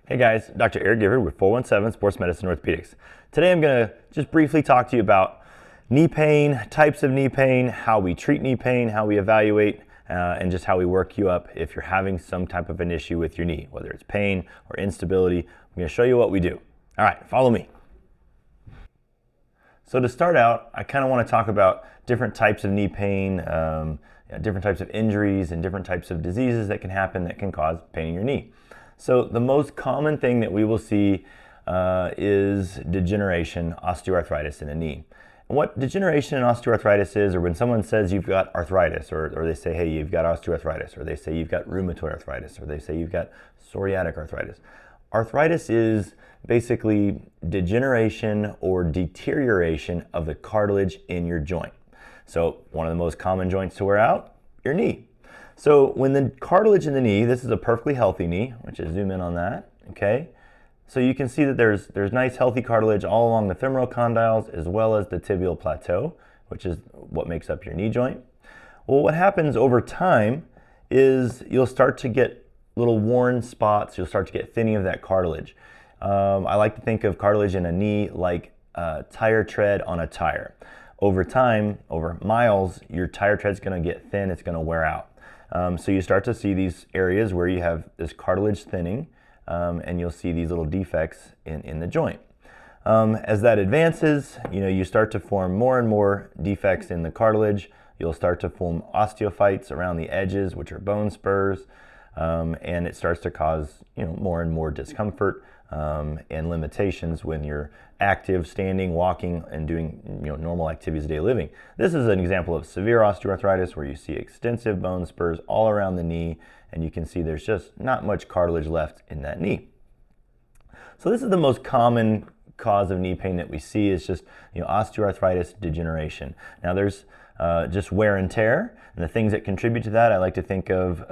Hey guys, Dr. Eric Gifford with 417 Sports Medicine Orthopedics. Today I'm going to just briefly talk to you about knee pain, types of knee pain, how we treat knee pain, how we evaluate, and just how we work you up if you're having some type of an issue with your knee, whether it's pain or instability. I'm going to show you what we do. All right, follow me. So to start out, I kind of want to talk about different types of knee pain, different types of injuries, and different types of diseases that can happen that can cause pain in your knee. So the most common thing that we will see is degeneration, osteoarthritis in a knee. And what degeneration and osteoarthritis is, or when someone says you've got arthritis, or they say, hey, you've got osteoarthritis, or they say you've got rheumatoid arthritis, or they say you've got psoriatic arthritis. Arthritis is basically degeneration or deterioration of the cartilage in your joint. So one of the most common joints to wear out, your knee. So when the cartilage in the knee, this is a perfectly healthy knee, which is zoom in on that, okay? So you can see that there's nice healthy cartilage all along the femoral condyles as well as the tibial plateau, which is what makes up your knee joint. Well, what happens over time is you'll start to get little worn spots, you'll start to get thinning of that cartilage. I like to think of cartilage in a knee like a tire tread on a tire. Over time, over miles, your tire tread's gonna get thin, it's gonna wear out. So you start to see these areas where you have this cartilage thinning, and you'll see these little defects in the joint. As that advances, you start to form more and more defects in the cartilage. You'll start to form osteophytes around the edges, which are bone spurs, and it starts to cause more and more discomfort and limitations when you're active, standing, walking, and doing normal activities of daily living. This is an example of severe osteoarthritis where you see extensive bone spurs all around the knee, and you can see there's just not much cartilage left in that knee. So this is the most common cause of knee pain that we see, is just osteoarthritis degeneration. Now there's just wear and tear, and the things that contribute to that I like to think of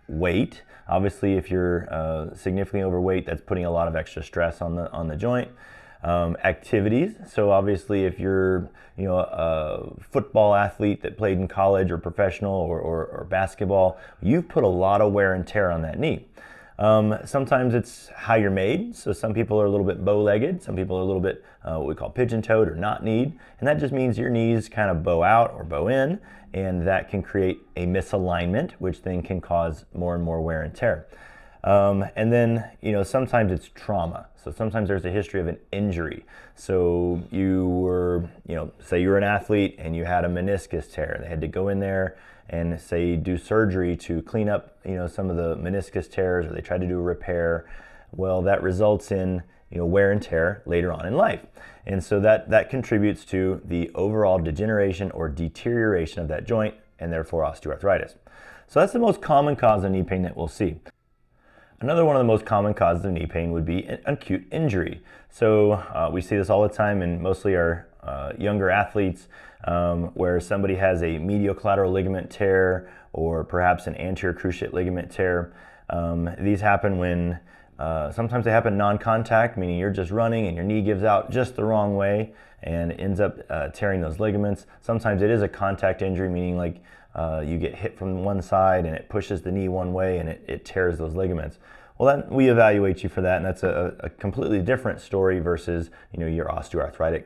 weight. Obviously, if you're significantly overweight, that's putting a lot of extra stress on the joint. Activities. So obviously, if you're a football athlete that played in college or professional or basketball, you've put a lot of wear and tear on that knee. Sometimes it's how you're made. So some people are a little bit bow-legged. Some people are a little bit what we call pigeon-toed or knock-kneed. And that just means your knees kind of bow out or bow in. And that can create a misalignment, which then can cause more and more wear and tear. And then, sometimes it's trauma. So sometimes there's a history of an injury. So you were, say you were an athlete and you had a meniscus tear. They had to go in there and say do surgery to clean up, some of the meniscus tears, or they tried to do a repair. Well, that results in wear and tear later on in life. And so that contributes to the overall degeneration or deterioration of that joint, and therefore osteoarthritis. So that's the most common cause of knee pain that we'll see. Another one of the most common causes of knee pain would be an acute injury. So we see this all the time in mostly our younger athletes, where somebody has a medial collateral ligament tear or perhaps an anterior cruciate ligament tear. These happen when sometimes they happen non-contact, meaning you're just running and your knee gives out just the wrong way and ends up tearing those ligaments. Sometimes it is a contact injury, meaning like you get hit from one side and it pushes the knee one way and it tears those ligaments. Well, then we evaluate you for that, and that's a completely different story versus your osteoarthritic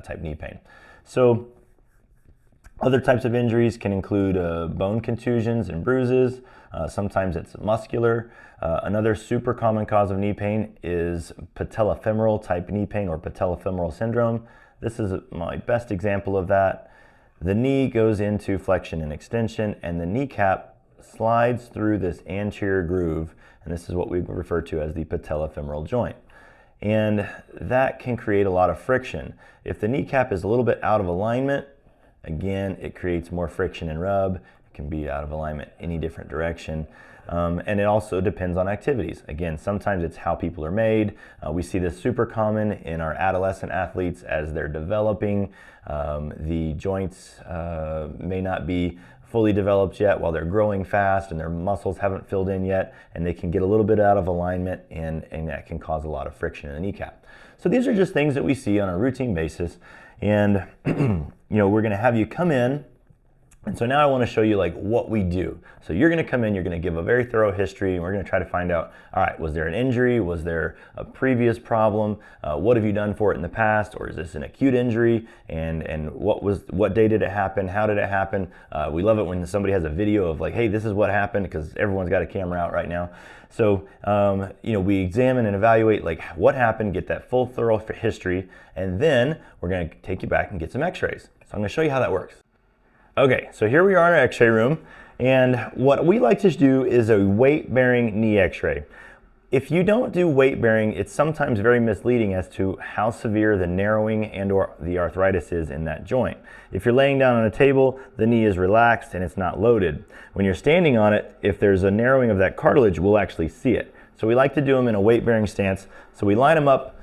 type knee pain. So other types of injuries can include bone contusions and bruises. Sometimes it's muscular. Another super common cause of knee pain is patellofemoral type knee pain or patellofemoral syndrome. This is my best example of that. The knee goes into flexion and extension, and the kneecap slides through this anterior groove, and this is what we refer to as the patellofemoral joint. And that can create a lot of friction. If the kneecap is a little bit out of alignment, again, it creates more friction and rub. It can be out of alignment any different direction. And it also depends on activities. Again, sometimes it's how people are made. We see this super common in our adolescent athletes as they're developing. The joints may not be fully developed yet while they're growing fast and their muscles haven't filled in yet, and they can get a little bit out of alignment, and that can cause a lot of friction in the kneecap. So these are just things that we see on a routine basis, and we're going to have you come in And so now I want to show you like what we do. So you're going to come in, you're going to give a very thorough history, and we're going to try to find out, all right, was there an injury? Was there a previous problem? What have you done for it in the past? Or is this an acute injury? And what day did it happen? How did it happen? We love it when somebody has a video of like, hey, this is what happened, because everyone's got a camera out right now. So, we examine and evaluate like what happened, get that full thorough history, and then we're going to take you back and get some x-rays. So I'm going to show you how that works. Okay, so here we are in our x-ray room, and what we like to do is a weight-bearing knee x-ray. If you don't do weight-bearing, it's sometimes very misleading as to how severe the narrowing and or the arthritis is in that joint. If you're laying down on a table, the knee is relaxed and it's not loaded. When you're standing on it, if there's a narrowing of that cartilage, we'll actually see it. So we like to do them in a weight-bearing stance. So we line them up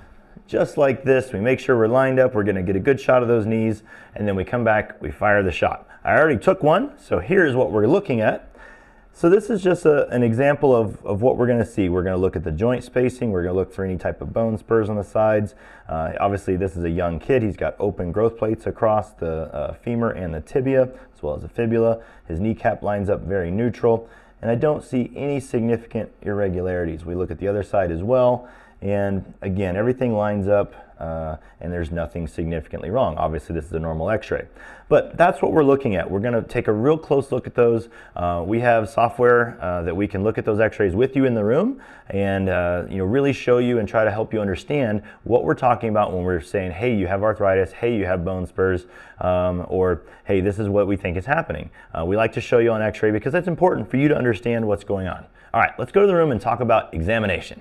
just like this. We make sure we're lined up. We're going to get a good shot of those knees, and then we come back, we fire the shot. I already took one, so here's what we're looking at. So this is just an example of what we're going to see. We're going to look at the joint spacing. We're going to look for any type of bone spurs on the sides. Obviously, this is a young kid. He's got open growth plates across the femur and the tibia, as well as the fibula. His kneecap lines up very neutral, and I don't see any significant irregularities. We look at the other side as well, and again, everything lines up and there's nothing significantly wrong. Obviously, this is a normal x-ray. But that's what we're looking at. We're going to take a real close look at those. We have software that we can look at those x-rays with you in the room and really show you and try to help you understand what we're talking about when we're saying, hey, you have arthritis, hey, you have bone spurs, or hey, this is what we think is happening. We like to show you on x-ray because that's important for you to understand what's going on. All right, let's go to the room and talk about examination.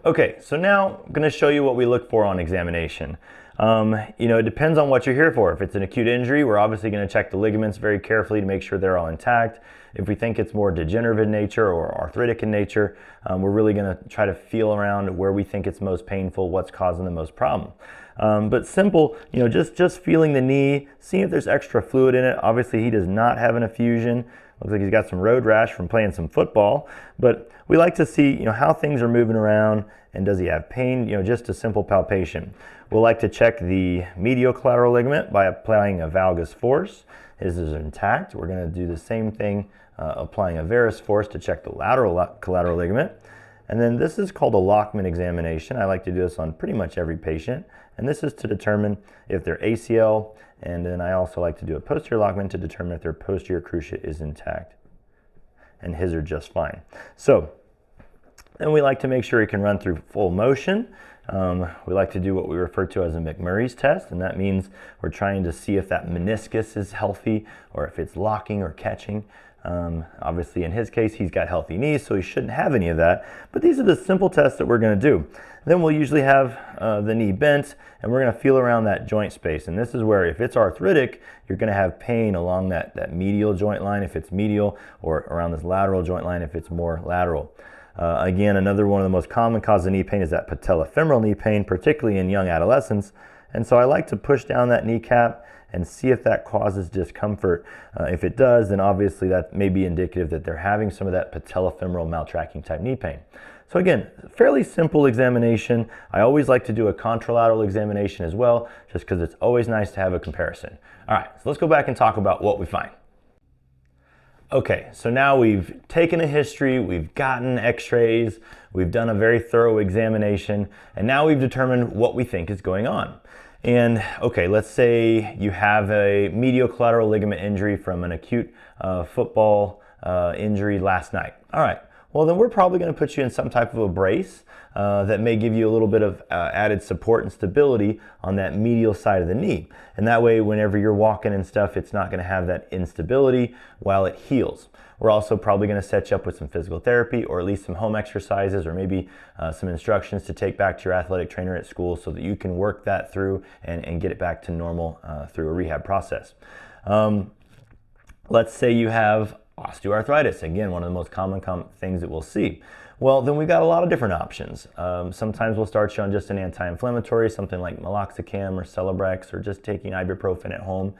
Okay, so now I'm going to show you what we look for on examination. It depends on what you're here for. If it's an acute injury, we're obviously going to check the ligaments very carefully to make sure they're all intact. If we think it's more degenerative in nature or arthritic in nature, we're really going to try to feel around where we think it's most painful, what's causing the most problem. But simple, just feeling the knee, seeing if there's extra fluid in it. Obviously, he does not have an effusion. Looks like he's got some road rash from playing some football, but we like to see, how things are moving around and does he have pain, just a simple palpation. We'll like to check the medial collateral ligament by applying a valgus force. His is intact. We're going to do the same thing, applying a varus force to check the lateral collateral ligament. And then this is called a Lockman examination. I like to do this on pretty much every patient. And this is to determine if their ACL, and then I also like to do a posterior Lockman to determine if their posterior cruciate is intact. And his are just fine. So, then we like to make sure he can run through full motion. We like to do what we refer to as a McMurray's test, and that means we're trying to see if that meniscus is healthy or if it's locking or catching. Obviously, in his case, he's got healthy knees, so he shouldn't have any of that. But these are the simple tests that we're going to do. Then we'll usually have the knee bent, and we're going to feel around that joint space. And this is where, if it's arthritic, you're going to have pain along that medial joint line if it's medial, or around this lateral joint line if it's more lateral. Again, another one of the most common causes of knee pain is that patellofemoral knee pain, particularly in young adolescents. And so I like to push down that kneecap and see if that causes discomfort. If it does, then obviously that may be indicative that they're having some of that patellofemoral maltracking type knee pain. So again, fairly simple examination. I always like to do a contralateral examination as well, just because it's always nice to have a comparison. All right, so let's go back and talk about what we find. Okay, so now we've taken a history, we've gotten x-rays, we've done a very thorough examination, and now we've determined what we think is going on. And okay, let's say you have a medial collateral ligament injury from an acute football injury last night. All right, well then we're probably going to put you in some type of a brace that may give you a little bit of added support and stability on that medial side of the knee. And that way, whenever you're walking and stuff, it's not going to have that instability while it heals. We're also probably going to set you up with some physical therapy, or at least some home exercises, or maybe some instructions to take back to your athletic trainer at school so that you can work that through and get it back to normal through a rehab process. Let's say you have osteoarthritis, again, one of the most common things that we'll see. Well, then we've got a lot of different options. Sometimes we'll start you on just an anti-inflammatory, something like meloxicam or Celebrex, or just taking ibuprofen at home.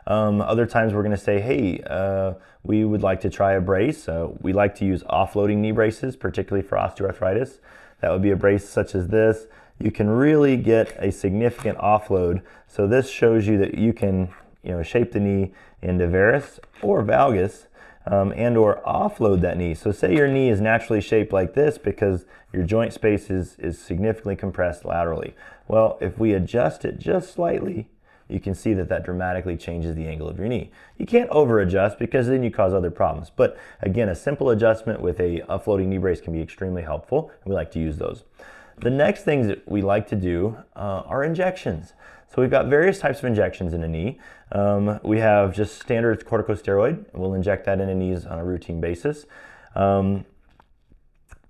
Other times we're going to say, hey, we would like to try a brace. We like to use offloading knee braces, particularly for osteoarthritis. That would be a brace such as this. You can really get a significant offload. So this shows you that you can shape the knee into varus or valgus, and or offload that knee. So say your knee is naturally shaped like this because your joint space is significantly compressed laterally. Well, if we adjust it just slightly, you can see that dramatically changes the angle of your knee. You can't over adjust because then you cause other problems. But again, a simple adjustment with a floating knee brace can be extremely helpful. We like to use those. The next things that we like to do are injections. So we've got various types of injections in a knee. We have just standard corticosteroid. We'll inject that into knees on a routine basis. I'll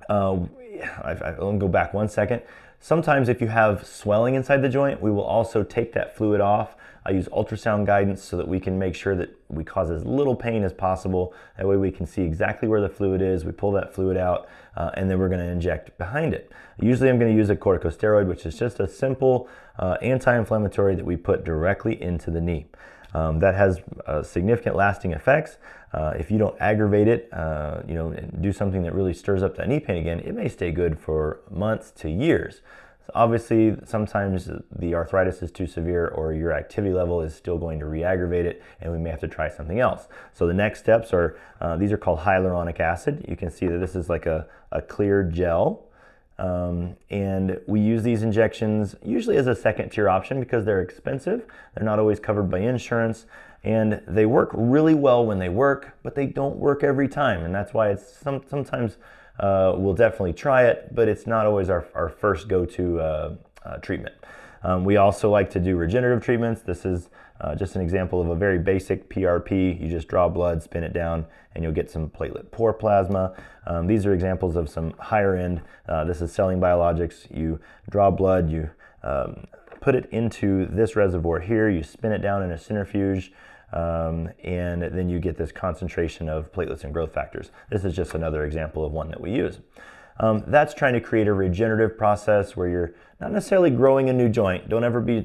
go back one second. Sometimes if you have swelling inside the joint, we will also take that fluid off. I use ultrasound guidance so that we can make sure that we cause as little pain as possible. That way we can see exactly where the fluid is. We pull that fluid out and then we're going to inject behind it. Usually I'm going to use a corticosteroid, which is just a simple anti-inflammatory that we put directly into the knee. That has significant lasting effects. If you don't aggravate it, and do something that really stirs up that knee pain again, it may stay good for months to years. So obviously, sometimes the arthritis is too severe or your activity level is still going to re-aggravate it, and we may have to try something else. So the next steps are, these are called hyaluronic acid. You can see that this is like a clear gel. And we use these injections usually as a second tier option because they're expensive. They're not always covered by insurance, and they work really well when they work, but they don't work every time. And that's why it's sometimes we'll definitely try it, but it's not always our first go-to treatment. We also like to do regenerative treatments. This is just an example of a very basic PRP. You just draw blood, spin it down, and you'll get some platelet poor plasma. These are examples of some higher end. This is selling biologics. You draw blood, you put it into this reservoir here, you spin it down in a centrifuge, and then you get this concentration of platelets and growth factors. This is just another example of one that we use. That's trying to create a regenerative process where you're not necessarily growing a new joint. Don't ever be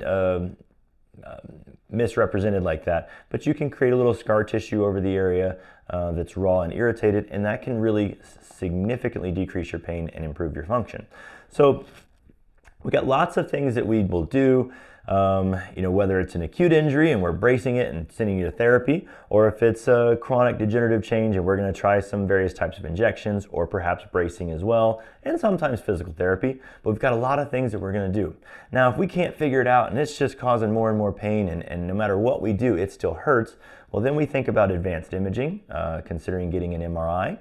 misrepresented like that, but you can create a little scar tissue over the area that's raw and irritated, and that can really significantly decrease your pain and improve your function. So we got lots of things that we will do. Whether it's an acute injury and we're bracing it and sending you to therapy, or if it's a chronic degenerative change and we're going to try some various types of injections or perhaps bracing as well, and sometimes physical therapy. But we've got a lot of things that we're going to do. Now, if we can't figure it out and it's just causing more and more pain, and no matter what we do, it still hurts, well, then we think about advanced imaging, considering getting an MRI.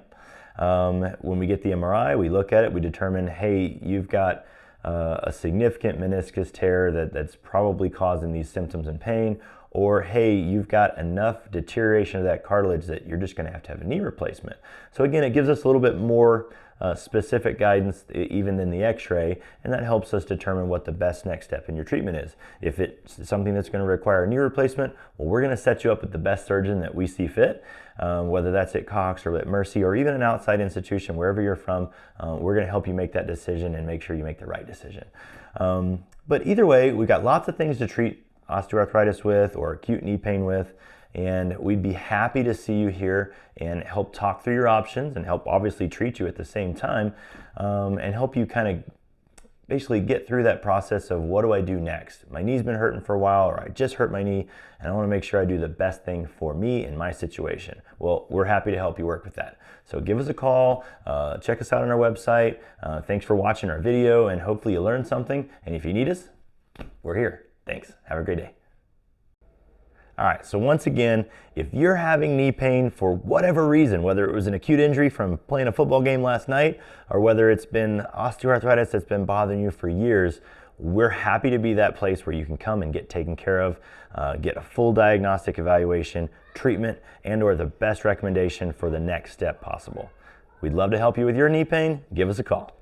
When we get the MRI, we look at it, we determine, hey, you've got a significant meniscus tear that's probably causing these symptoms and pain, or hey, you've got enough deterioration of that cartilage that you're just going to have a knee replacement. So again, it gives us a little bit more specific guidance even than the x-ray, and that helps us determine what the best next step in your treatment is. If it's something that's going to require a knee replacement, well, we're going to set you up with the best surgeon that we see fit, whether that's at Cox or at Mercy or even an outside institution, wherever you're from. We're going to help you make that decision and make sure you make the right decision. But either way, we've got lots of things to treat osteoarthritis with or acute knee pain with, and we'd be happy to see you here and help talk through your options and help obviously treat you at the same time, and help you kind of basically get through that process of what do I do next? My knee's been hurting for a while, or I just hurt my knee and I want to make sure I do the best thing for me in my situation. Well, we're happy to help you work with that. So give us a call, check us out on our website. Thanks for watching our video, and hopefully you learned something. And if you need us, we're here. Thanks. Have a great day. All right, so once again, if you're having knee pain for whatever reason, whether it was an acute injury from playing a football game last night, or whether it's been osteoarthritis that's been bothering you for years, we're happy to be that place where you can come and get taken care of, get a full diagnostic evaluation, treatment, and or the best recommendation for the next step possible. We'd love to help you with your knee pain. Give us a call.